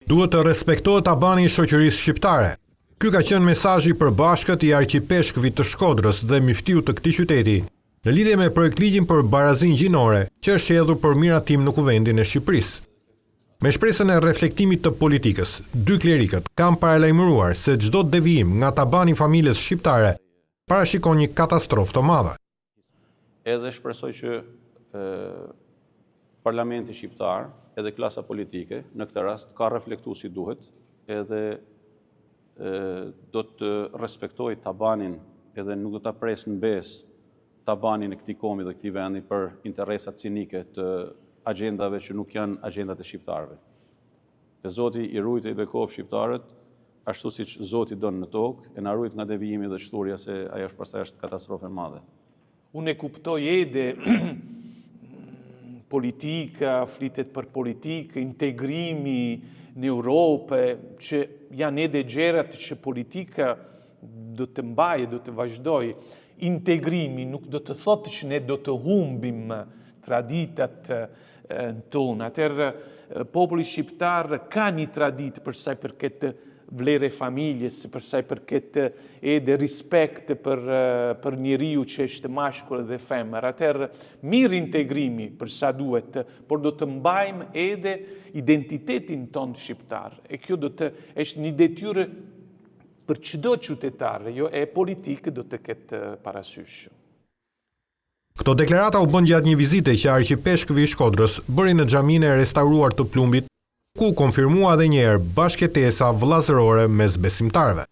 Duhet të respektohet tabani i shoqërisë shqiptare. Ky ka qenë mesazhi i përbashkët i arqipeshkëvit të Shkodrës dhe miftiu të këtij qyteti, në lidhje me projektligjin për barazinë gjinore, që është hedhur për miratim në Kuvendin e Shqipërisë. Me shpresën e reflektimit të politikës, dy klerikët kanë paralajmëruar se çdo devijim nga tabani i familjes shqiptare parashikon një katastrofë të madhe. Edhe shpresoj që Parlamenti shqiptar edhe klasa politike në këtë rast ka reflektuar si duhet, edhe do të respektoj tabanin edhe nuk do ta pres në besë tabanin e këtij komi dhe këtij vendi për interesat cinike të agjendave që nuk janë agjendat e shqiptarëve. Që Zoti i ruajë i bekov shqiptarët, ashtu siç Zoti don në tokë, e na ruajt nga devijimi dhe shturja, se ajo është pastaj është katastrofë e madhe. Unë e kuptoj edhe politika, flitet për politikë, integrimi në Europë, që janë edhe gjërat që politika do të mbajë, do të vazhdojë. Integrimi nuk do të thotë që ne do të humbim traditat tona. Atëherë, populli shqiptar ka një traditë për sa i përket vlere familjes, për sa i përket edhe respekt për njeriu që është mashkull dhe femër. Atëherë, mirë integrimi për sa duhet, por do të mbajmë edhe identitetin tonë shqiptar. E kjo do të është një detyrë për çdo qytetar, jo e politikë do të ketë parasysh. Këto deklarata u bën gjatë një vizite që arqipeshkëvi i Shkodrës bëri në xhaminë e restauruar të Plumbit, ku konfirmua edhe një herë bashkëtesa vëllazërore mes besimtarëve.